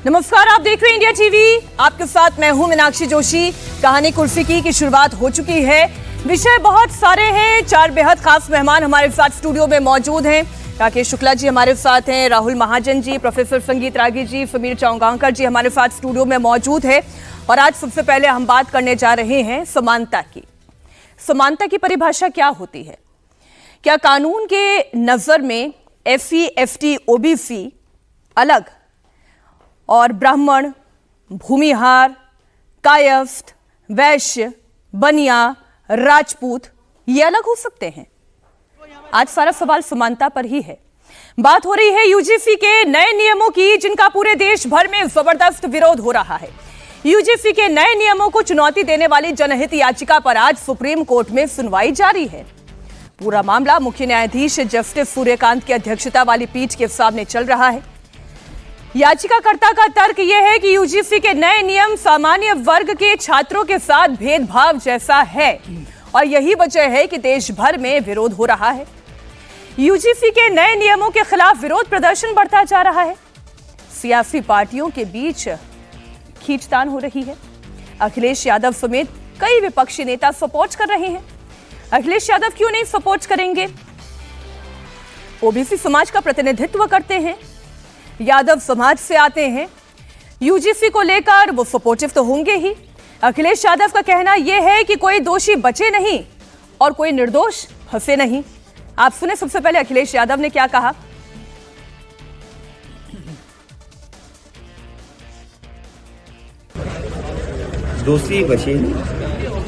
नमस्कार, आप देख रहे हैं इंडिया टीवी। आपके साथ मैं हूं मीनाक्षी जोशी। कहानी कुर्सी की शुरुआत हो चुकी है। विषय बहुत सारे हैं। चार बेहद खास मेहमान हमारे साथ स्टूडियो में मौजूद हैं। राकेश शुक्ला जी हमारे साथ हैं, राहुल महाजन जी, प्रोफेसर संगीत रागी जी, समीर चौंगांकर जी हमारे साथ स्टूडियो में मौजूद है। और आज सबसे पहले हम बात करने जा रहे हैं समानता की। समानता की परिभाषा क्या होती है? क्या कानून के नजर में SC, ST, OBC अलग और ब्राह्मण, भूमिहार, कायस्थ, वैश्य, बनिया, राजपूत ये अलग हो सकते हैं? आज सारा सवाल समानता पर ही है। बात हो रही है UGC के नए नियमों की, जिनका पूरे देश भर में जबरदस्त विरोध हो रहा है। UGC के नए नियमों को चुनौती देने वाली जनहित याचिका पर आज सुप्रीम कोर्ट में सुनवाई जारी है। पूरा मामला मुख्य न्यायाधीश जस्टिस सूर्यकांत की अध्यक्षता वाली पीठ के सामने चल रहा है। याचिकाकर्ता का तर्क यह है कि UGC के नए नियम सामान्य वर्ग के छात्रों के साथ भेदभाव जैसा है और यही वजह है कि देश भर में विरोध हो रहा है। UGC के नए नियमों के खिलाफ विरोध प्रदर्शन बढ़ता जा रहा है। सियासी पार्टियों के बीच खींचतान हो रही है। अखिलेश यादव समेत कई विपक्षी नेता सपोर्ट कर रहे हैं। अखिलेश यादव क्यों नहीं सपोर्ट करेंगे? OBC समाज का प्रतिनिधित्व करते हैं, यादव समाज से आते हैं। UGC को लेकर वो सपोर्टिव तो होंगे ही। अखिलेश यादव का कहना यह है कि कोई दोषी बचे नहीं और कोई निर्दोष फंसे नहीं। आप सुने सबसे पहले अखिलेश यादव ने क्या कहा। दोषी बचे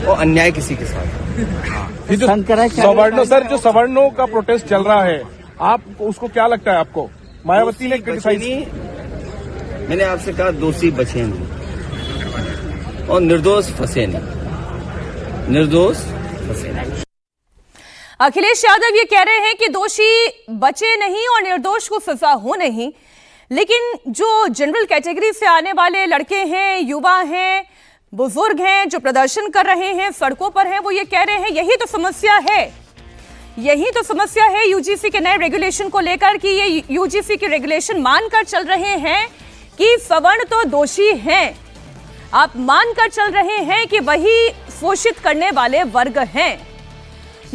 और अन्याय किसी के साथ। ये जो सवर्णों सर, जो सवर्णों का प्रोटेस्ट चल रहा है, आप उसको क्या लगता है आपको? मायावती ने क्रिटिसाइज, मैंने आपसे कहा दोषी बचे नहीं और निर्दोष फंसे नहीं, निर्दोष फंसे नहीं। अखिलेश यादव ये कह रहे हैं कि दोषी बचे नहीं और निर्दोष को सजा हो नहीं, लेकिन जो जनरल कैटेगरी से आने वाले लड़के हैं, युवा हैं, बुजुर्ग हैं, जो प्रदर्शन कर रहे हैं, सड़कों पर हैं, वो ये कह रहे हैं यही तो समस्या है। यही तो समस्या है UGC के नए रेगुलेशन को लेकर कि ये UGC की रेगुलेशन मानकर चल रहे हैं कि सवर्ण तो दोषी हैं। आप मानकर चल रहे हैं कि वही शोषित करने वाले वर्ग हैं।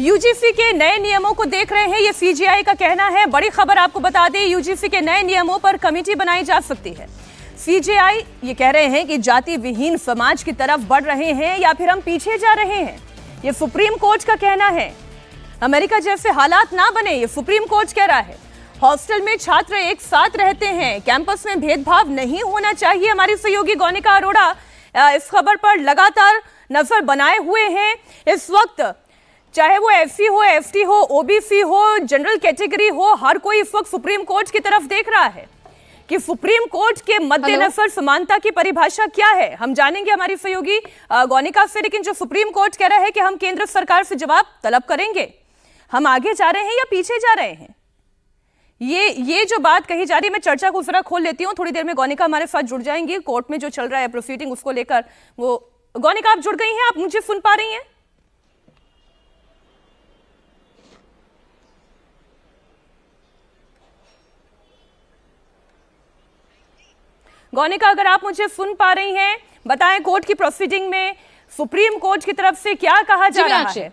UGC के नए नियमों को देख रहे हैं, ये CJI का कहना है। बड़ी खबर आपको बता दें, UGC के नए नियमों पर कमेटी बनाई जा सकती है। CJI ये कह रहे हैं कि जाति विहीन समाज की तरफ बढ़ रहे हैं या फिर हम पीछे जा रहे हैं। ये सुप्रीम कोर्ट का कहना है। अमेरिका जैसे हालात ना बने, ये सुप्रीम कोर्ट कह रहा है। हॉस्टल में छात्र एक साथ रहते हैं, कैंपस में भेदभाव नहीं होना चाहिए। हमारी सहयोगी गौनिका अरोड़ा इस खबर पर लगातार नजर बनाए हुए हैं। इस वक्त चाहे वो SC हो, ST हो, OBC हो, जनरल कैटेगरी हो, हर कोई इस वक्त सुप्रीम कोर्ट की तरफ देख रहा है कि सुप्रीम कोर्ट के मद्देनजर समानता की परिभाषा क्या है। हम जानेंगे हमारी सहयोगी गौनिका से, लेकिन जो सुप्रीम कोर्ट कह रहा है कि हम केंद्र सरकार से जवाब तलब करेंगे, हम आगे जा रहे हैं या पीछे जा रहे हैं, ये जो बात कही जा रही है, मैं चर्चा को जरा खोल लेती हूँ। थोड़ी देर में गौनिका हमारे साथ जुड़ जाएंगी। कोर्ट में जो चल रहा है प्रोसीडिंग, उसको लेकर वो गौनिका आप जुड़ गई हैं, आप मुझे सुन पा रही हैं? गौनिका, अगर आप मुझे सुन पा रही हैं, बताएं कोर्ट की प्रोसीडिंग में सुप्रीम कोर्ट की तरफ से क्या कहा जा रहा है।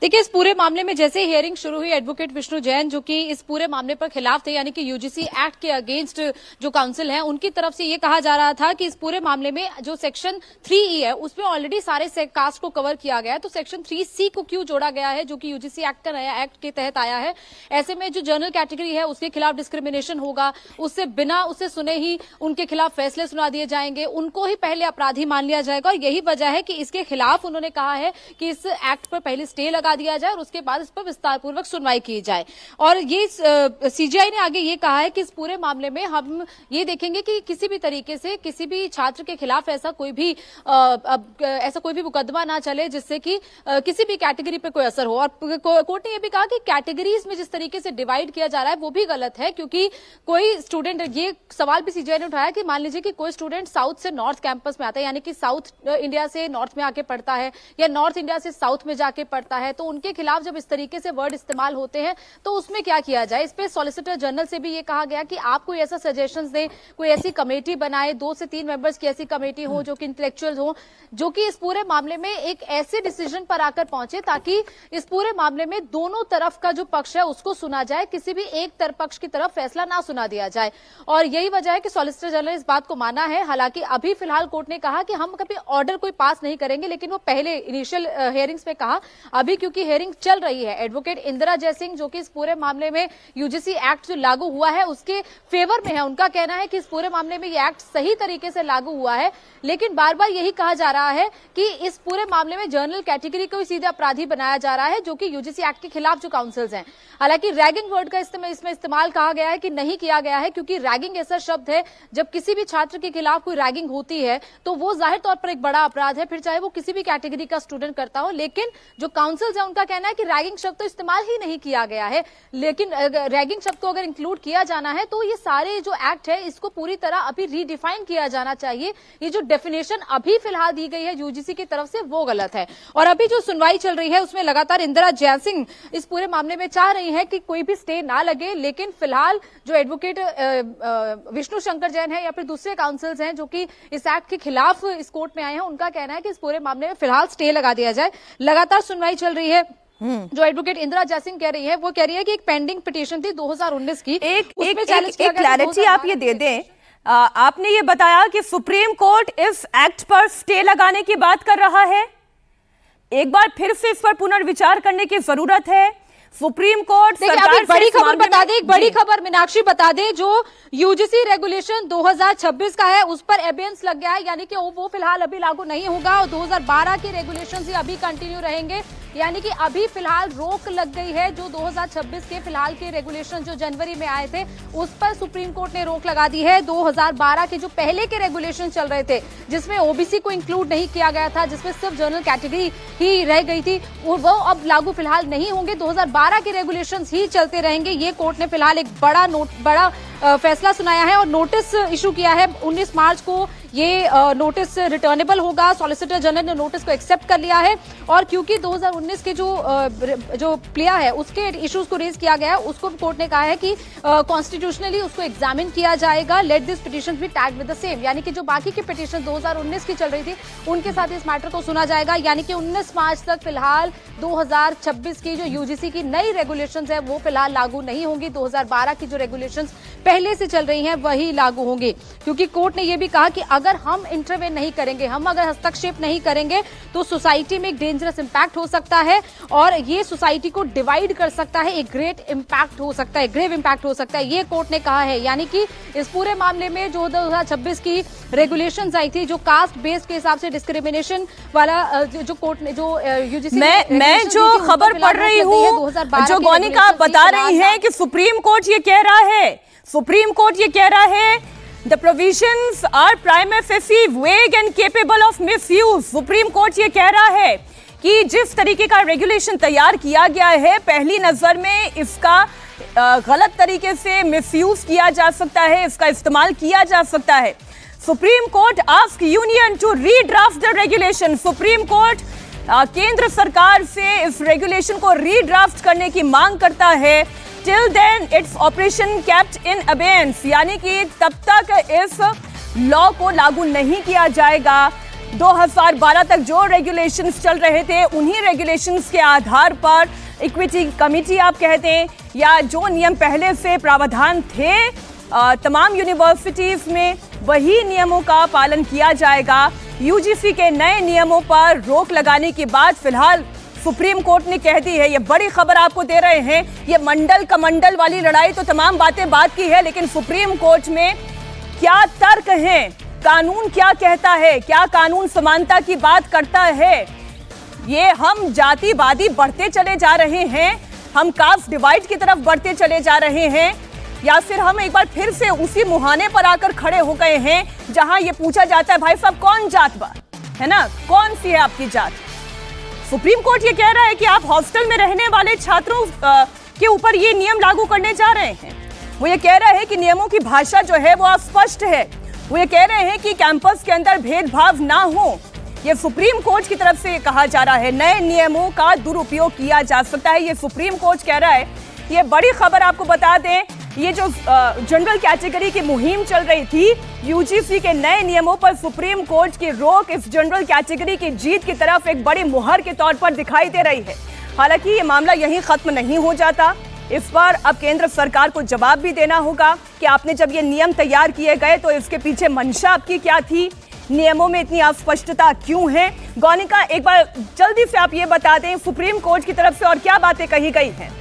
देखिए, इस पूरे मामले में जैसे हियरिंग शुरू हुई, एडवोकेट विष्णु जैन जो कि इस पूरे मामले पर खिलाफ थे, यानी कि UGC एक्ट के अगेंस्ट जो काउंसिल है, उनकी तरफ से ये कहा जा रहा था कि इस पूरे मामले में जो सेक्शन 3E है उसमें ऑलरेडी सारे कास्ट को कवर किया गया है, तो सेक्शन 3C को क्यों जोड़ा गया है, जो कि UGC एक्ट का नया एक्ट के तहत आया है। ऐसे में जो जनरल कैटेगरी है उसके खिलाफ डिस्क्रिमिनेशन होगा, उससे बिना उसे सुने ही उनके खिलाफ फैसले सुना दिए जाएंगे, उनको ही पहले अपराधी मान लिया जाएगा। और यही वजह है कि इसके खिलाफ उन्होंने कहा है कि इस एक्ट पर पहले स्टे लगा दिया जाए और उसके बाद इस पर विस्तारपूर्वक सुनवाई की जाए। और ये CJI ने आगे ये कहा है कि इस पूरे मामले में हम ये देखेंगे कि किसी भी तरीके से किसी भी छात्र के खिलाफ ऐसा कोई भी मुकदमा ना चले जिससे कि किसी भी कैटेगरी पे कोई असर हो। और कोर्ट ने ये भी कहा कि कैटेगरीज में जिस तरीके से डिवाइड किया जा रहा है वो भी गलत है, क्योंकि कोई स्टूडेंट, ये सवाल भी CJI ने उठाया कि मान लीजिए कि कोई स्टूडेंट साउथ से नॉर्थ कैंपस में आता है, यानी कि साउथ इंडिया से नॉर्थ में आके पढ़ता है या नॉर्थ इंडिया से साउथ में जाके पढ़ता है, तो उनके खिलाफ जब इस तरीके से वर्ड इस्तेमाल होते हैं तो उसमें क्या किया जाए। इस पे सॉलिसिटर जनरल से भी ये कहा गया कि आप कोई ऐसा सजेशंस दें, कोई ऐसी कमेटी बनाए, 2 से 3 मेंबर्स की ऐसी कमेटी हो जो कि इंटेलेक्चुअल हो, जो कि इस पूरे मामले में एक ऐसे डिसीजन पर आकर पहुंचे ताकि इस पूरे मामले में दोनों तरफ का जो पक्ष है उसको सुना जाए, किसी भी एक तरफ पक्ष की तरफ फैसला ना सुना दिया जाए। और यही वजह है कि सॉलिसिटर जनरल इस बात को माना है। हालांकि अभी फिलहाल कोर्ट ने कहा कि हम कभी ऑर्डर कोई पास नहीं करेंगे, लेकिन वो पहले इनिशियल हियरिंग्स में कहा। अभी क्योंकि हियरिंग चल रही है, एडवोकेट इंदिरा जयसिंह जो कि इस पूरे मामले में यूजीसी एक्ट जो लागू हुआ है उसके फेवर में है, उनका कहना है कि इस पूरे मामले में ये एक्ट सही तरीके से लागू हुआ है। लेकिन बार बार यही कहा जा रहा है कि इस पूरे मामले में जनरल कैटेगरी को ही सीधे अपराधी बनाया जा रहा है, जो कि यूजीसी एक्ट के खिलाफ जो काउंसिल्स हैं। हालांकि रैगिंग वर्ड का इसमें इस्तेमाल कहा गया है कि नहीं किया गया है, क्योंकि रैगिंग ऐसा शब्द है जब किसी भी छात्र के खिलाफ कोई रैगिंग होती है तो वो जाहिर तौर पर एक बड़ा अपराध है, फिर चाहे वो किसी भी कैटेगरी का स्टूडेंट करता हो। लेकिन जो काउंसिल्स है उनका कहना है कि रैगिंग शब्द तो इस्तेमाल ही नहीं किया गया है, लेकिन रैगिंग शब्द को अगर इंक्लूड किया जाना है तो ये सारे जो एक्ट है इसको पूरी तरह अभी रीडिफाइन किया जाना चाहिए। ये जो डेफिनेशन अभी फिलहाल दी गई है यूजीसी की तरफ से वो गलत है। और अभी जो सुनवाई चल रही है उसमें लगातार इंदिरा जयसिंह इस पूरे मामले में चाह रही है कि कोई भी स्टे ना लगे, लेकिन फिलहाल जो एडवोकेट विष्णु शंकर जैन है या फिर दूसरे काउंसिल्स हैं जो कि इस एक्ट के खिलाफ इस कोर्ट में आए हैं, उनका कहना है कि इस पूरे मामले में फिलहाल स्टे लगा दिया जाए। लगातार सुनवाई चल रही है। जो एडवोकेट इंदिरा जयसिंह कह रही है वो कह रही है कि एक पेंडिंग पिटीशन थी 2019 की, एक क्लैरिटी आप ये दे दें। आपने ये बताया कि सुप्रीम कोर्ट इस एक्ट पर स्टे लगाने की बात कर रहा है, एक बार फिर से इस पर पुनर्विचार करने की जरूरत है। सुप्रीम कोर्ट सरकार एक बड़ी खबर बता दे, एक बड़ी खबर मीनाक्षी बता दे, जो यूजीसी रेगुलेशन 2026 का है उस पर एबियंस लग गया है, यानी कि वो फिलहाल अभी लागू नहीं होगा और 2012 के रेगुलेशन ही अभी कंटिन्यू रहेंगे। यानी कि अभी फिलहाल रोक लग गई है। जो 2026 के फिलहाल के रेगुलेशन जो जनवरी में आए थे उस पर सुप्रीम कोर्ट ने रोक लगा दी है। 2012 के जो पहले के रेगुलेशन चल रहे थे जिसमें ओबीसी को इंक्लूड नहीं किया गया था, जिसमें सिर्फ जनरल कैटेगरी ही रह गई थी, वो अब लागू फिलहाल नहीं होंगे। 2012 के रेगुलेशन ही चलते रहेंगे। ये कोर्ट ने फिलहाल एक बड़ा फैसला सुनाया है और नोटिस इशू किया है। 19 मार्च को ये नोटिस रिटर्नेबल होगा। सॉलिसिटर जनरल ने नोटिस को एक्सेप्ट कर लिया है और क्योंकि 2019 के जो प्लिया है उसके इश्यूज को रेज किया गया है, उसको कोर्ट ने कहा है कि कॉन्स्टिट्यूशनली उसको एग्जामिन किया जाएगा। Let this petition be tagged with the same, यानी कि जो बाकी की पिटीशन 2019 की चल रही थी उनके साथ इस मैटर को सुना जाएगा। यानी कि 19 मार्च तक फिलहाल 2026 की जो यूजीसी की नई रेगुलेशंस है वो फिलहाल लागू नहीं होंगी। 2012 की जो रेगुलेशंस पहले से चल रही हैं वही लागू होंगी, क्योंकि कोर्ट ने यह भी कहा कि अगर हम इंटरवेन नहीं करेंगे, हम अगर हस्तक्षेप नहीं करेंगे तो सोसाइटी में एक डेंजरस इंपैक्ट हो सकता है और ये सोसाइटी को डिवाइड कर सकता है, एक ग्रेट इंपैक्ट हो सकता है, ग्रेव इंपैक्ट हो सकता है, ये कोर्ट ने कहा है। यानी कि इस पूरे मामले में जो 2026 की रेगुलेशंस आई थी, जो कास्ट बेस्ड के हिसाब से डिस्क्रिमिनेशन वाला जो कोर्ट ने जो यूजीसी मैं जो खबर पढ़ रही हूँ, जो गौनिका बता रही है कि सुप्रीम कोर्ट ये कह रहा है, सुप्रीम कोर्ट ये कह रहा है the provisions are prima facie vague and capable of misuse। Supreme court ये कह रहा है कि जिस तरीके का रेगुलेशन तैयार किया गया है पहली नजर में इसका गलत तरीके से मिसयूज किया जा सकता है, इसका इस्तेमाल किया जा सकता है। Supreme court ask union to redraft the regulation. Supreme court केंद्र सरकार से इस रेगुलेशन को रीड्राफ्ट करने की मांग करता है। Till then its operation kept in abeyance, यानी कि तब तक इस लॉ को लागू नहीं किया जाएगा। 2012 तक जो रेगुलेशंस चल रहे थे उन्हीं रेगुलेशंस के आधार पर इक्विटी कमिटी आप कहते हैं या जो नियम पहले से प्रावधान थे तमाम यूनिवर्सिटीज में वही नियमों का पालन किया जाएगा। यूजीसी के नए नियमों पर रोक लगाने के बाद फिलहाल सुप्रीम कोर्ट ने कह दी है, ये बड़ी खबर आपको दे रहे हैं। ये मंडल कमंडल वाली लड़ाई तो तमाम बातें बात की है, लेकिन सुप्रीम कोर्ट में क्या तर्क हैं, कानून क्या कहता है, क्या कानून समानता की बात करता है। ये हम जातिवादी बढ़ते चले जा रहे हैं, हम कास्ट डिवाइड की तरफ बढ़ते चले जा रहे हैं, या फिर हम एक बार फिर से उसी मुहाने पर आकर खड़े हो गए हैं जहां ये पूछा जाता है भाई साहब कौन जात बा, है ना, कौन सी है आपकी जात। सुप्रीम कोर्ट ये कह रहा है कि आप हॉस्टल में रहने वाले छात्रों के ऊपर ये नियम लागू करने जा रहे हैं। वो ये कह रहा है कि नियमों की भाषा जो है वो अस्पष्ट है। वो ये कह रहे हैं कि कैंपस के अंदर भेदभाव ना हो। ये सुप्रीम कोर्ट की तरफ से कहा जा रहा है, नए नियमों का दुरुपयोग किया जा सकता है, ये सुप्रीम कोर्ट कह रहा है। ये बड़ी खबर आपको बता दें, ये जो जनरल कैटेगरी की मुहिम चल रही थी, यूजीसी के नए नियमों पर सुप्रीम कोर्ट की रोक इस जनरल कैटेगरी की जीत की तरफ एक बड़ी मुहर के तौर पर दिखाई दे रही है। हालांकि ये मामला यहीं खत्म नहीं हो जाता, इस पर अब केंद्र सरकार को जवाब भी देना होगा कि आपने जब ये नियम तैयार किए गए तो इसके पीछे मंशा आपकी क्या थी, नियमों में इतनी अस्पष्टता क्यों है। गौनिका, एक बार जल्दी से आप ये बता दें सुप्रीम कोर्ट की तरफ से और क्या बातें कही गई हैं।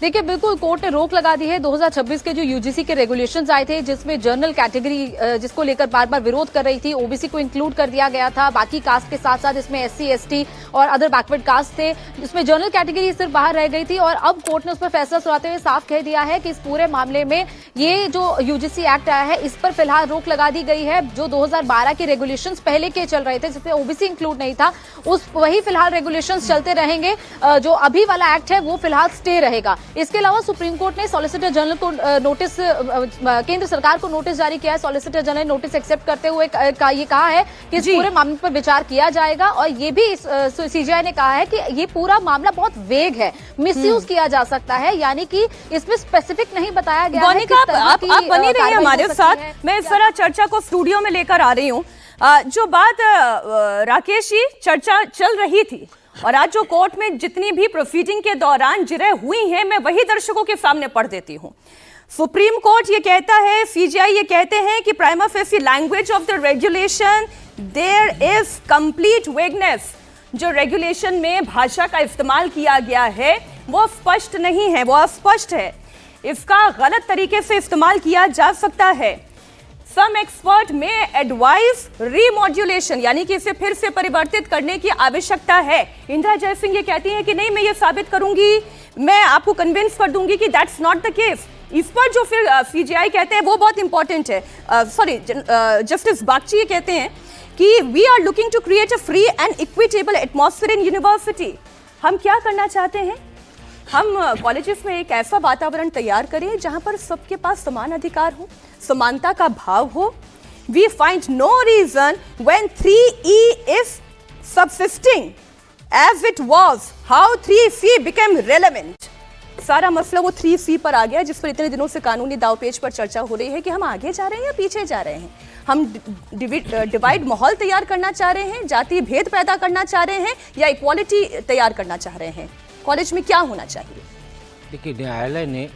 देखिए, बिल्कुल कोर्ट ने रोक लगा दी है 2026 के जो यूजीसी के रेगुलेशंस आए थे, जिसमें जनरल कैटेगरी जिसको लेकर बार बार विरोध कर रही थी, ओबीसी को इंक्लूड कर दिया गया था, बाकी कास्ट के साथ साथ इसमें एससी, एसटी और अदर बैकवर्ड कास्ट थे, इसमें जनरल कैटेगरी सिर्फ बाहर रह गई थी। और अब कोर्ट ने उस पर फैसला सुनाते हुए साफ कह दिया है कि इस पूरे मामले में ये जो यूजीसी एक्ट आया है, इस पर फिलहाल रोक लगा दी गई है। जो 2012 के रेगुलेशंस पहले के चल रहे थे, जिसमें ओबीसी इंक्लूड नहीं था, वही फिलहाल रेगुलेशंस चलते रहेंगे। जो अभी वाला एक्ट है वो फिलहाल स्टे रहेगा। इसके अलावा सुप्रीम कोर्ट ने सॉलिसिटर जनरल को नोटिस, केंद्र सरकार को नोटिस जारी किया है। सॉलिसिटर जनरल ने नोटिस एक्सेप्ट करते हुए ये कहा है कि इस पूरे मामले पर विचार किया जाएगा। और ये भी सीजीआई ने कहा है कि ये पूरा मामला बहुत वेग है, मिसयूज किया जा सकता है, यानी कि इसमें स्पेसिफिक नहीं बताया गया है। आप बनी रहिए हमारे साथ, मैं इस तरह चर्चा को स्टूडियो में लेकर आ रही हूँ। जो बात राकेश जी चर्चा चल रही थी और आज जो कोर्ट में जितनी भी प्रोसीडिंग के दौरान जिरह हुई हैं, मैं वही दर्शकों के सामने पढ़ देती हूं। सुप्रीम कोर्ट ये कहता है, सीजीआई ये कहते हैं कि prima facie language of the regulation there is complete vagueness. जो रेगुलेशन में भाषा का इस्तेमाल किया गया है वो स्पष्ट नहीं है, वो अस्पष्ट है, इसका गलत तरीके से इस्तेमाल किया जा सकता है। Some expert may advise remodulation, यानी कि इसे फिर से परिवर्तित करने की आवश्यकता है। इंदिरा जयसिंह ये कहती हैं कि नहीं, मैं ये साबित करूंगी, मैं आपको कन्विंस कर दूंगी कि दैट्स नॉट द केस। इस पर जो फिर सीजीआई कहते हैं वो बहुत इंपॉर्टेंट है। सॉरी, जस्टिस बागची ये कहते हैं कि we are looking to create a free and equitable atmosphere in university. हम क्या करना चाहते हैं? हम कॉलेजेस में एक ऐसा वातावरण तैयार करें जहां पर सबके पास समान अधिकार हो, समानता का भाव हो। We find no reason when 3E is subsisting as it was, how 3C became relevant. सारा मसला वो 3C पर आ गया, जिस पर इतने दिनों से कानूनी दावपेच पर चर्चा हो रही है कि हम आगे जा रहे हैं या पीछे जा रहे हैं। हम डिवाइड माहौल तैयार करना चाह रहे हैं, जाति भेद पैदा करना चाह रहे हैं, या इक्वालिटी तैयार करना चाह रहे हैं। कॉलेज में क्या होना चाहिए? देखिए, न्यायालय ने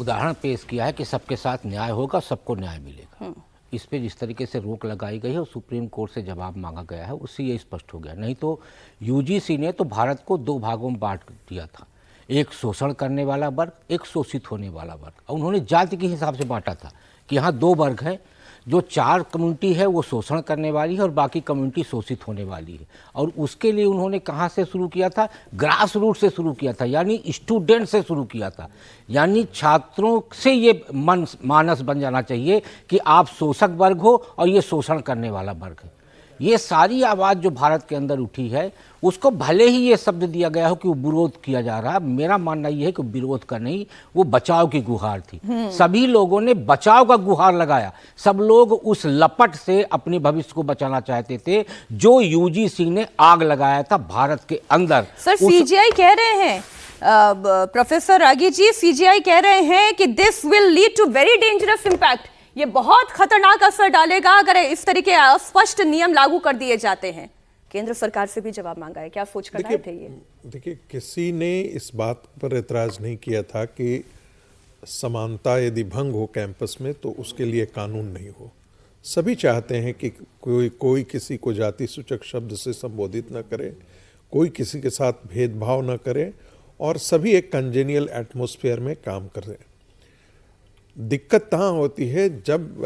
उदाहरण पेश किया है कि सबके साथ न्याय होगा, सबको न्याय मिलेगा। इस पे जिस तरीके से रोक लगाई गई है और सुप्रीम कोर्ट से जवाब मांगा गया है, उससे ये स्पष्ट हो गया। नहीं तो यूजीसी ने तो भारत को दो भागों में बांट दिया था, एक शोषण करने वाला वर्ग, एक शोषित होने वाला वर्ग। और उन्होंने जाति के हिसाब से बांटा था कि यहाँ दो वर्ग हैं, जो 4 कम्युनिटी है वो शोषण करने वाली है और बाकी कम्युनिटी शोषित होने वाली है। और उसके लिए उन्होंने कहाँ से शुरू किया था? ग्रास रूट से शुरू किया था, यानी स्टूडेंट से शुरू किया था। यानी छात्रों से ये मानस बन जाना चाहिए कि आप शोषक वर्ग हो और ये शोषण करने वाला वर्ग है। ये सारी आवाज़ जो भारत के अंदर उठी है, उसको भले ही ये शब्द दिया गया हो कि वो विरोध किया जा रहा है, मेरा मानना ये है कि विरोध का नहीं, वो बचाव की गुहार थी। सभी लोगों ने बचाव का गुहार लगाया। सब लोग उस लपट से अपने भविष्य को बचाना चाहते थे जो यूजीसी ने आग लगाया था भारत के अंदर। सर, सीजीआई कह रहे हैं, प्रोफेसर रागी जी, सीजीआई कह रहे हैं कि this will lead to very dangerous impact. ये बहुत खतरनाक असर डालेगा अगर इस तरीके स्पष्ट नियम लागू कर दिए जाते हैं। केंद्र सरकार से भी जवाब मांगा है, क्या सोच कर आए थे ये? देखिए, किसी ने इस बात पर एतराज नहीं किया था कि समानता यदि भंग हो कैंपस में तो उसके लिए कानून नहीं हो। सभी चाहते हैं कि कोई किसी को जाति सूचक शब्द से संबोधित न करे, कोई किसी के साथ भेदभाव न करे और सभी एक कंजेनियल एटमॉस्फेयर में काम करें। दिक्कत कहाँ होती है? जब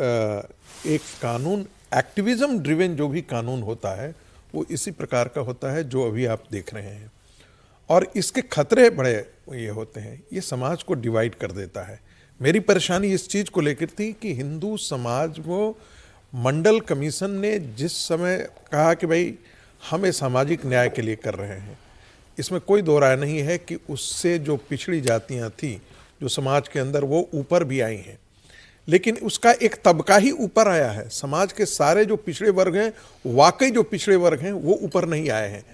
एक कानून एक्टिविज्म ड्रिवन जो भी कानून होता है वो इसी प्रकार का होता है जो अभी आप देख रहे हैं, और इसके खतरे बड़े ये होते हैं, ये समाज को डिवाइड कर देता है। मेरी परेशानी इस चीज़ को लेकर थी कि हिंदू समाज वो मंडल कमीशन ने जिस समय कहा कि भाई हम ये सामाजिक न्याय के लिए कर रहे हैं, इसमें कोई दो राय नहीं है कि उससे जो पिछड़ी जातियां थी जो समाज के अंदर वो ऊपर भी आई हैं, लेकिन उसका एक तबका ही ऊपर आया है। समाज के सारे जो पिछड़े वर्ग हैं, वाकई जो पिछड़े वर्ग हैं, वो ऊपर नहीं आए हैं।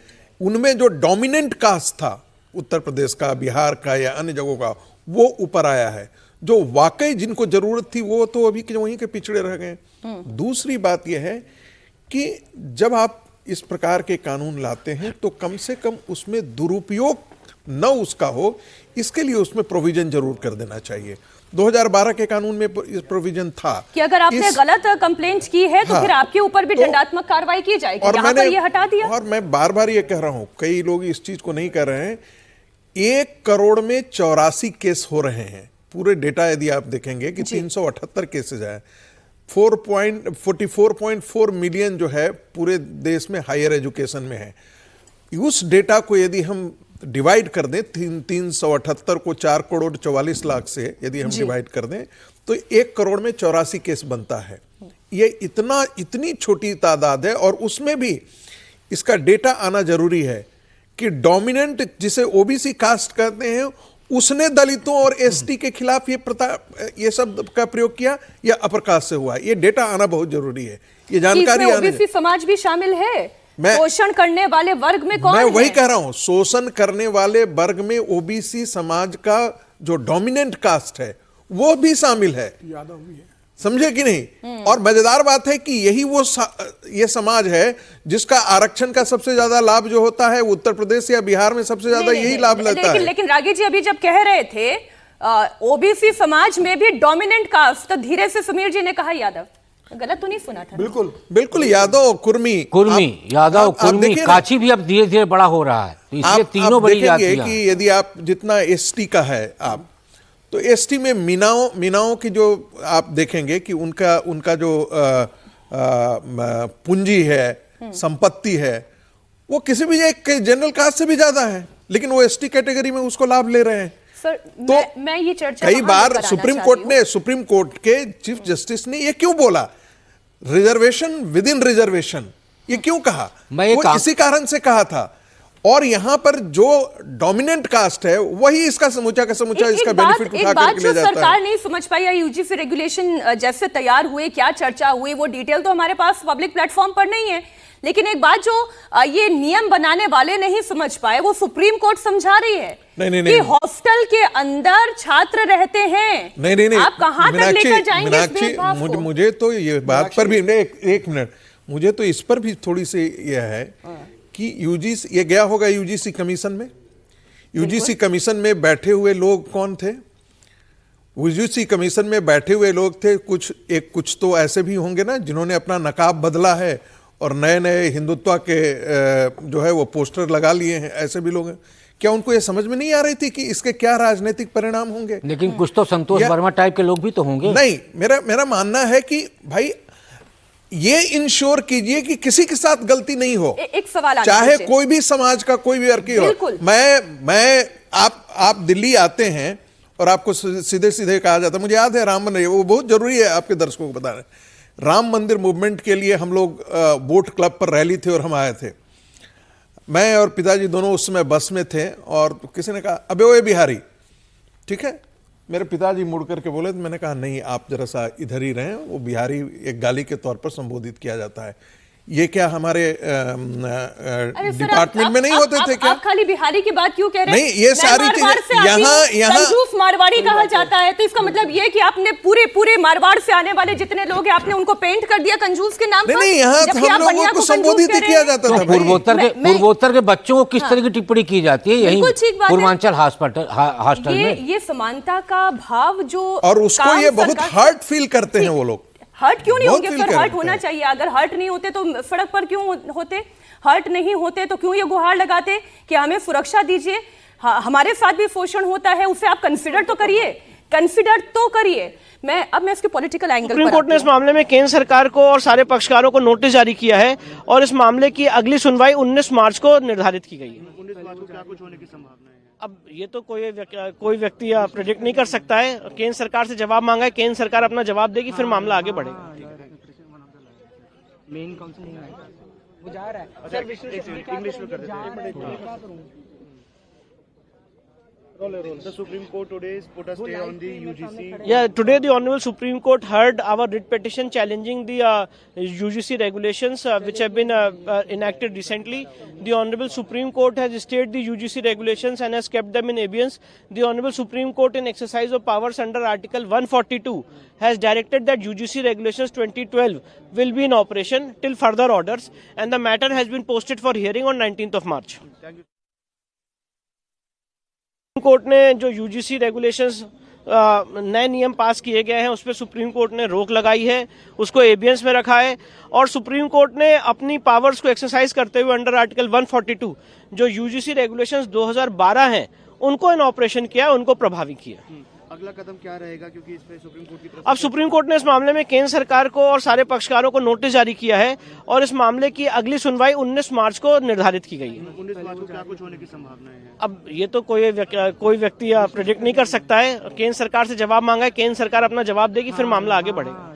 उनमें जो डोमिनेंट कास्ट था उत्तर प्रदेश का, बिहार का या अन्य जगहों का, वो ऊपर आया है। जो वाकई जिनको जरूरत थी वो तो अभी के वहीं के पिछड़े रह गए। दूसरी बात यह है कि जब आप इस प्रकार के कानून लाते हैं तो कम से कम उसमें दुरुपयोग न उसका हो, इसके लिए उसमें प्रोविजन जरूर कर देना चाहिए। 2012 के कानून में इस प्रोविजन था कि अगर आपने गलत कंप्लेंट की है तो हाँ, फिर आपके ऊपर भी दंडात्मक कार्रवाई की जाएगी। और यहाँ पर ये हटा दिया। और मैं बार बार ये कह रहा हूं, कई लोग इस चीज को नहीं कर रहे हैं, 1 करोड़ में 84 केस हो रहे हैं। पूरे डेटा यदि आप देखेंगे कि 378 केसेज है, 44.4 मिलियन जो है पूरे देश में हायर एजुकेशन में है। उस डेटा को यदि हम डिवाइड कर दें, 378 को 4 करोड़ 44 लाख से यदि हम डिवाइड कर दें तो 1 करोड़ में 84 केस बनता है। ये इतनी छोटी तादाद है, और उसमें भी इसका डेटा आना जरूरी है कि डोमिनेंट जिसे ओबीसी कास्ट कहते हैं उसने दलितों और एसटी के खिलाफ ये शब्द का प्रयोग किया या अपर कास्ट से हुआ। ये डेटा आना बहुत जरूरी है, ये जानकारी आना। ओबीसी समाज भी शामिल है। शोषण करने वाले वर्ग में कौन मैं है? वही कह रहा हूं, शोषण करने वाले वर्ग में ओबीसी समाज का जो डोमिनेंट कास्ट है वो भी शामिल है, यादव भी है, समझे कि नहीं? और मजेदार बात है कि यही ये समाज है जिसका आरक्षण का सबसे ज्यादा लाभ जो होता है उत्तर प्रदेश या बिहार में सबसे ज्यादा यही लाभ लेता है। लेकिन रागी जी अभी जब कह रहे थे ओबीसी समाज में भी डोमिनेंट कास्ट, तो धीरे से समीर जी ने कहा यादव। गलत तो नहीं सुना था? बिल्कुल बिल्कुल, यादव कुर्मी यादव कुर्मी काची भी अब धीरे धीरे बड़ा हो रहा है, तो इसलिए तीनों बड़ी जातियां कि यदि आप जितना एसटी का है आप, तो एसटी में मीनाओं की जो आप देखेंगे कि उनका जो पूंजी है, संपत्ति है, वो किसी भी एक जनरल कास्ट से भी ज्यादा है, लेकिन वो एसटी कैटेगरी में उसको लाभ ले रहे हैं। सर, तो मैं ये चर्चा कई बार सुप्रीम कोर्ट के चीफ जस्टिस ने ये क्यों बोला, रिजर्वेशन विद इन रिजर्वेशन, ये क्यों कहा? वो इसी कारण से कहा था। और यहां पर जो डोमिनेंट कास्ट है वही इसका समूचा का समूचा इसका बेनिफिट उठा करके ले जाता है। सरकार नहीं समझ पाई या यूजीसी रेगुलेशन जैसे तैयार हुए, क्या चर्चा हुई, वो डिटेल तो हमारे पास पब्लिक प्लेटफॉर्म पर नहीं है। लेकिन एक बात जो ये नियम बनाने वाले नहीं समझ पाए, वो सुप्रीम कोर्ट समझा रही है कि हॉस्टल के अंदर छात्र रहते हैं। नहीं, आप कहां तक लेकर जाएंगे इस भेदभाव को? मुझे तो ये बात पर भी एक मिनट, मुझे तो इस पर भी थोड़ी सी यह है कि यूजीसी, ये गया होगा यूजीसी कमीशन में, यूजीसी कमीशन में बैठे हुए लोग कौन थे? यूजीसी कमीशन में बैठे हुए लोग थे कुछ तो ऐसे भी होंगे ना जिन्होंने अपना नकाब बदला है और नए नए हिंदुत्व के जो है वो पोस्टर लगा लिए हैं, ऐसे भी लोग हैं। क्या उनको ये समझ में नहीं आ रही थी कि इसके क्या राजनीतिक परिणाम होंगे? लेकिन कुछ तो संतोष वर्मा टाइप के लोग भी तो होंगे। नहीं, मेरा मानना है कि भाई ये इंश्योर कीजिए कि किसी के साथ गलती नहीं हो। एक सवाल चाहे कोई भी समाज का कोई भी वर्ग हो। मैं आप दिल्ली आते हैं और आपको सीधे सीधे कहा जाता है, मुझे याद है राम मंदिर, वो बहुत जरूरी है आपके दर्शकों को बताना, राम मंदिर मूवमेंट के लिए हम लोग बोट क्लब पर रैली थे और हम आए थे, मैं और पिताजी दोनों उस समय बस में थे, और किसी ने कहा अबे ओए बिहारी, ठीक है, मेरे पिताजी मुड़ करके बोले, तो मैंने कहा नहीं, आप जरा सा इधर ही रहें, वो बिहारी एक गाली के तौर पर संबोधित किया जाता है। ये क्या हमारे डिपार्टमेंट में नहीं होते थे क्या? आप खाली बिहारी की बात क्यों कह रहे हैं? नहीं, ये सारी चीजें यहाँ कंजूस मारवाड़ी कहा जाता है, तो इसका मतलब ये कि आपने पूरे मारवाड़ से आने वाले जितने लोग हैं आपने उनको पेंट कर दिया कंजूस के नाम पर। नहीं, यहाँ हम लोगों को संबोधित किया जाता था। पूर्वोत्तर के बच्चों को किस तरह की टिप्पणी की जाती है यही पूर्वांचल हॉस्टल में? ये समानता का भाव जो, और उसको ये बहुत हर्ट फील करते हैं वो लोग। हर्ट क्यों नहीं होंगे? फिर हर्ट होना चाहिए। अगर हर्ट नहीं होते तो सड़क पर क्यों होते? हर्ट नहीं होते तो क्यों ये गुहार लगाते कि हमें सुरक्षा दीजिए? हमारे साथ भी शोषण होता है, उसे आप कंसिडर तो करिए। मैं इसके पॉलिटिकल एंगल पर, सुप्रीम कोर्ट ने इस मामले में केंद्र सरकार को और सारे पक्षकारों को नोटिस जारी किया है और इस मामले की अगली सुनवाई 19 मार्च को निर्धारित की गई है। 19 मार्च को क्या कुछ होने की संभावना है? अब ये तो कोई व्यक्ति प्रेडिक्ट नहीं कर सकता है। केंद्र सरकार से जवाब मांगा है, केंद्र सरकार अपना जवाब देगी, फिर मामला आगे बढ़ेगा। मेन काउंसिल वो जा रहा है सर, इंग्लिश में कर देते हैं। The Supreme Court today has put a stay on the UGC. Yeah, today the Honorable Supreme Court heard our writ petition challenging the UGC regulations which have been enacted recently. The Honorable Supreme Court has stayed the UGC regulations and has kept them in abeyance. The Honorable Supreme Court, in exercise of powers under Article 142, has directed that UGC regulations 2012 will be in operation till further orders, and the matter has been posted for hearing on 19th of March. Court ने जो UGC regulations नए नियम पास किए गए हैं उस पर supreme court ने रोक लगाई है, उसको एबियंस में रखा है, और सुप्रीम कोर्ट ने अपनी पावर्स को एक्सरसाइज करते हुए अंडर आर्टिकल 142 जो यूजीसी रेगुलेशंस 2012 हैं उनको इन ऑपरेशन किया, उनको प्रभावी किया। अगला कदम क्या रहेगा, क्योंकि इस पे सुप्रीम कोर्ट की तरफ अब सुप्रीम कोर्ट ने इस मामले में केंद्र सरकार को और सारे पक्षकारों को नोटिस जारी किया है और इस मामले की अगली सुनवाई 19 मार्च को निर्धारित की गई है। 19 मार्च को क्या कुछ होने की संभावनाएं हैं? अब ये तो कोई व्यक्ति प्रेडिक्ट नहीं कर सकता है। केंद्र सरकार से जवाब मांगा है, केंद्र सरकार अपना जवाब देगी, फिर मामला आगे बढ़ेगा।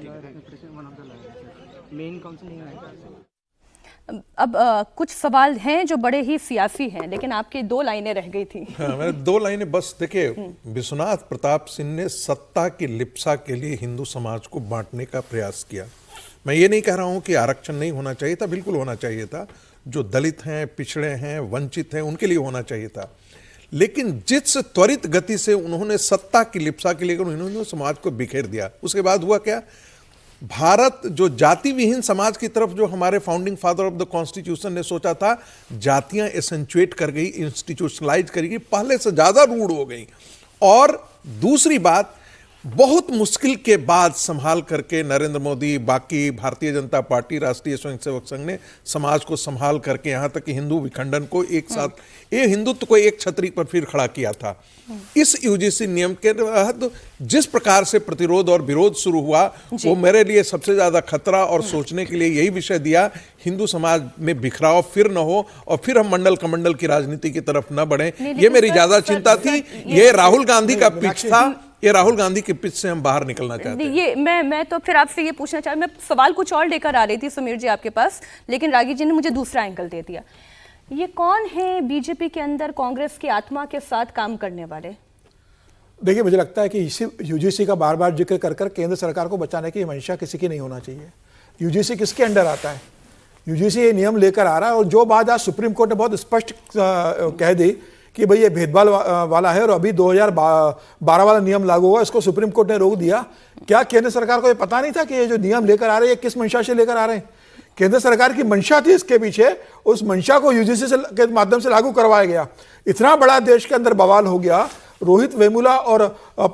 अब कुछ सवाल हैं जो बड़े ही सियासी हैं, लेकिन आपकी 2 लाइनें रह गई थी। हाँ, मैंने 2 लाइनें बस। देखिए, विश्वनाथ प्रताप सिंह ने सत्ता की लिप्सा के लिए हिंदू समाज को बांटने का प्रयास किया। मैं ये नहीं कह रहा हूं कि आरक्षण नहीं होना चाहिए था, बिल्कुल होना चाहिए था। जो दलित हैं, पिछड़े हैं, वंचित हैं, उनके लिए होना चाहिए था। लेकिन जिस त्वरित गति से उन्होंने सत्ता की लिप्सा के लिए उन्होंने समाज को बिखेर दिया, उसके बाद हुआ क्या? भारत जो जाति विहीन समाज की तरफ जो हमारे founding father of the constitution ने सोचा था, जातियां एसेंचुएट कर गई, इंस्टीट्यूशनलाइज कर गई, पहले से ज्यादा रूढ़ हो गई। और दूसरी बात, बहुत मुश्किल के बाद संभाल करके नरेंद्र मोदी, बाकी भारतीय जनता पार्टी, राष्ट्रीय स्वयंसेवक संघ ने समाज को संभाल करके यहां तक कि हिंदू विखंडन को एक साथ, ये हिंदुत्व को एक छतरी पर फिर खड़ा किया था। इस यूजीसी नियम के तहत जिस प्रकार से प्रतिरोध और विरोध शुरू हुआ, वो मेरे लिए सबसे ज्यादा खतरा और सोचने के लिए यही विषय दिया, हिंदू समाज में बिखराव फिर न हो और फिर हम मंडल कमंडल की राजनीति की तरफ न बढ़े। ये मेरी ज्यादा चिंता थी। ये राहुल गांधी का पिच था, ये राहुल गांधी के पिच से हम बाहर निकलना चाहते हैं। ये मैं तो फिर आपसे ये पूछना चाहती, मैं सवाल कुछ और लेकर आ रही थी समीर जी आपके पास, लेकिन रागी जी ने मुझे दूसरा एंगल दे दिया। ये कौन है बीजेपी के अंदर कांग्रेस की आत्मा के साथ काम करने वाले? देखिए, मुझे लगता है कि इसी यूजीसी का बार बार जिक्र कर कर केंद्र सरकार को बचाने की मंशा किसी की नहीं होना चाहिए। यूजीसी किसके अंडर आता है? यूजीसी ये नियम लेकर आ रहा है, और जो बात आज सुप्रीम कोर्ट ने बहुत स्पष्ट कह दी कि भाई ये भेदभाव वाला है और अभी 2012 वाला नियम लागू हुआ, इसको सुप्रीम कोर्ट ने रोक दिया। क्या केंद्र सरकार को ये पता नहीं था कि ये जो नियम लेकर आ रहे हैं किस मंशा से लेकर आ रहे हैं? केंद्र सरकार की मंशा थी इसके पीछे, उस मंशा को यूजीसी के माध्यम से लागू करवाया गया। इतना बड़ा देश के अंदर बवाल हो गया। रोहित वेमुला और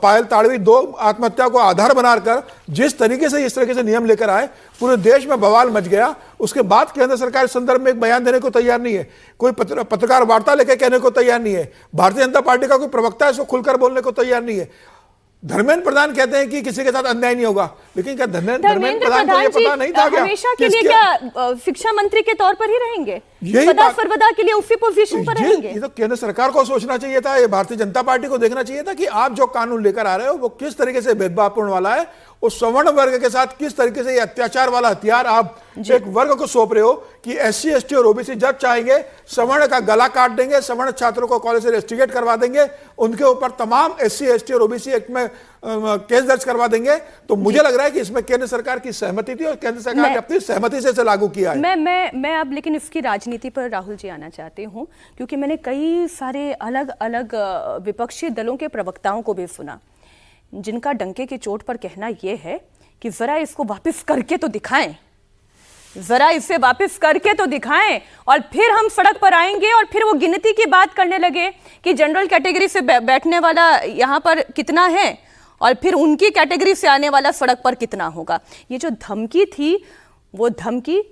पायल ताड़वी 2 आत्महत्या को आधार बनाकर जिस तरीके से इस तरीके से नियम लेकर आए, पूरे देश में बवाल मच गया। उसके बाद केंद्र सरकार इस संदर्भ में एक बयान देने को तैयार नहीं है, कोई पत्रकार वार्ता लेकर कहने को तैयार नहीं है, भारतीय जनता पार्टी का कोई प्रवक्ता इसको खुलकर बोलने को तैयार नहीं है। धर्मेंद्र प्रधान कहते हैं कि किसी के साथ अन्याय नहीं होगा, लेकिन क्या धर्मेंद्र प्रधान को ये पता नहीं था क्या हमेशा के लिए क्या शिक्षा मंत्री के तौर पर ही रहेंगे? सदा सर्वदा के लिए उसी पोजीशन पर रहेंगे? ये तो केंद्र सरकार को सोचना चाहिए था, ये भारतीय जनता पार्टी को देखना चाहिए था कि आप जो कानून लेकर आ रहे हो वो किस तरीके से भेदभावपूर्ण वाला है, उस सवर्ण वर्ग के साथ किस तरीके से ये अत्याचार वाला हथियार आप एक वर्ग को सौंप रहे हो कि SC, ST और OBC जब चाहेंगे सवर्ण का गला काट देंगे, सवर्ण छात्रों को कॉलेज से रेस्ट्रिकेट करवा देंगे, उनके ऊपर तमाम SC, ST और OBC एक्ट में केस दर्ज करवा देंगे। तो मुझे लग रहा है कि इसमें केंद्र सरकार की सहमति थी और केंद्र सरकार ने अपनी सहमति से इसे लागू किया है। मैं अब लेकिन इसकी राजनीति पर राहुल जी आना चाहती हूँ, क्योंकि मैंने कई सारे अलग अलग विपक्षी दलों के प्रवक्ताओं को भी सुना, जिनका डंके की चोट पर कहना यह है कि जरा इसको वापस करके तो दिखाएं, जरा इसे वापस करके तो दिखाएं, और फिर हम सड़क पर आएंगे और फिर वो गिनती की बात करने लगे कि जनरल कैटेगरी से बैठने वाला यहाँ पर कितना है और फिर उनकी कैटेगरी से आने वाला सड़क पर कितना होगा। ये जो धमकी थी, वो धमकी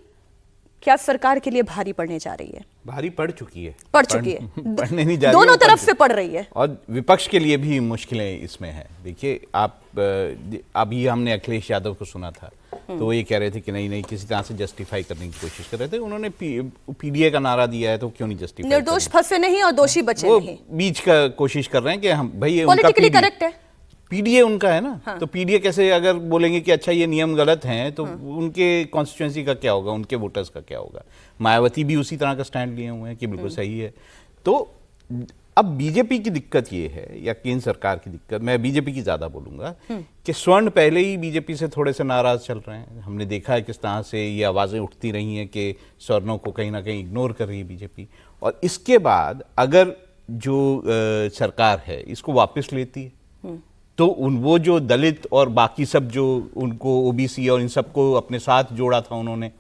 क्या सरकार के लिए भारी पड़ने जा रही है? भारी पड़ चुकी है, पढ़ने नहीं जा रही, दोनों तरफ से पड़ रही है, और विपक्ष के लिए भी मुश्किलें इसमें हैं। देखिए, आप अभी हमने अखिलेश यादव को सुना था, तो वो ये कह रहे थे कि नहीं किसी तरह से जस्टिफाई करने की कोशिश कर रहे थे। उन्होंने पीडीए का नारा दिया है, तो क्यों नहीं जस्टिफाई? निर्दोष फंसे नहीं और दोषी बचे नहीं, बीच का कोशिश कर रहे हैं कि हम भाई पॉलिटिकली करेक्ट है, पीडीए उनका है ना। हाँ। तो पीडीए कैसे अगर बोलेंगे कि अच्छा ये नियम गलत हैं, तो उनके कॉन्स्टिट्यूएंसी का क्या होगा, उनके वोटर्स का क्या होगा? मायावती भी उसी तरह का स्टैंड लिए हुए हैं कि बिल्कुल सही है। तो अब बीजेपी की दिक्कत ये है, या केंद्र सरकार की दिक्कत, मैं बीजेपी की ज्यादा बोलूंगा, कि स्वर्ण पहले ही बीजेपी से थोड़े से नाराज चल रहे हैं। हमने देखा है किस तरह से ये आवाजें उठती रही हैं कि स्वर्णों को कहीं ना कहीं इग्नोर कर रही है बीजेपी। और इसके बाद अगर जो सरकार है इसको वापस लेती है तो वो जो दलित और बाकी सब जो उनको ओबीसी और इन सबको अपने साथ जोड़ा था उन्होंने,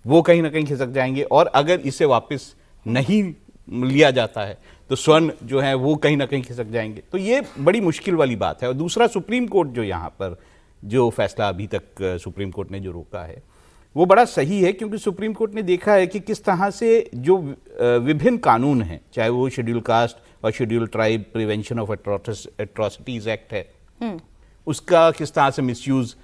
वो कहीं ना कहीं खिसक जाएंगे। और अगर इसे वापस नहीं लिया जाता है तो स्वर्ण जो है वो कहीं ना कहीं खिसक जाएंगे। तो ये बड़ी मुश्किल वाली बात है। और दूसरा, सुप्रीम कोर्ट जो यहाँ पर जो फैसला अभी तक सुप्रीम कोर्ट ने जो रोका है वो बड़ा सही है, क्योंकि सुप्रीम कोर्ट ने देखा है कि किस तरह से जो विभिन्न कानून हैं, चाहे वो शेड्यूल कास्ट और schedule tribe prevention of atrocities act है, उसका किस तरह से मिसयूज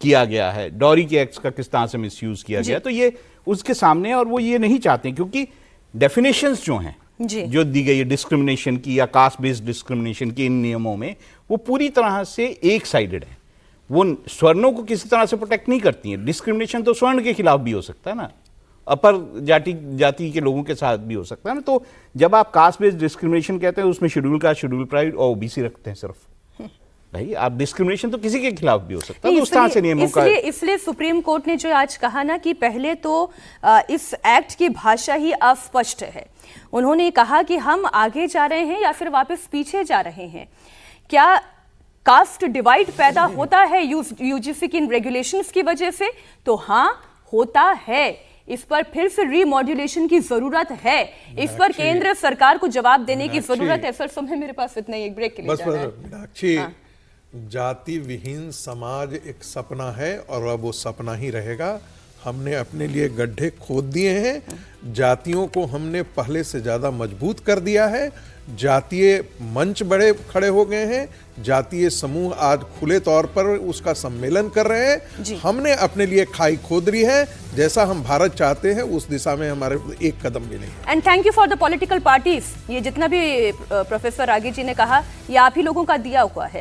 किया गया है, डॉरी के एक्ट का किस तरह से मिसयूज किया गया, तो ये उसके सामने, और वो ये नहीं चाहते, क्योंकि डेफिनेशंस जो हैं जो दी गई है डिस्क्रिमिनेशन की या कास्ट बेस्ड डिस्क्रिमिनेशन की इन नियमों में, वो पूरी तरह से एक साइडेड है। वो स्वर्णों को किसी तरह से प्रोटेक्ट नहीं करती हैं। डिस्क्रिमिनेशन तो स्वर्ण के खिलाफ भी हो सकता है ना, अपर जाति के लोगों के साथ भी हो सकता है ना। तो जब आप कास्ट बेस्ड डिस्क्रिमिनेशन कहते हैं उसमें शेड्यूल कास्ट, शेड्यूल ट्राइब और ओबीसी रखते हैं सिर्फ, भाई आप डिस्क्रिमिनेशन तो किसी के खिलाफ भी हो सकता है। तो उस तरह से नियमों का इसलिए सुप्रीम कोर्ट ने जो आज कहा ना कि पहले तो इस एक्ट की भाषा ही अस्पष्ट है। उन्होंने कहा कि हम आगे जा रहे हैं या फिर वापस पीछे जा रहे हैं। क्या कास्ट डिवाइड पैदा होता है यूजीसी की इन रेगुलेशंस की वजह से? तो हाँ, होता है। इस पर फिर से रीमॉड्यूलेशन की जरूरत है। इस पर केंद्र सरकार को जवाब देने की जरूरत है। सर, समय मेरे पास इतना ही, एक ब्रेक के लिए जाना है। मीनाक्षी, जाति विहीन समाज एक सपना है और अब वो सपना ही रहेगा। हमने अपने लिए गड्ढे खोद दिए हैं, जातियों को हमने पहले से ज़्यादा मजबूत कर दिया है, जातीय मंच बड़े खड़े हो गए हैं, जातीय समूह आज खुले तौर पर उसका सम्मेलन कर रहे हैं। हमने अपने लिए खाई खोद रही है। जैसा हम भारत चाहते हैं उस दिशा में हमारे एक कदम भी नहीं। And thank you for the political parties. ये जितना भी प्रोफेसर रागी जी ने कहा, ये आप ही लोगों का दिया हुआ है।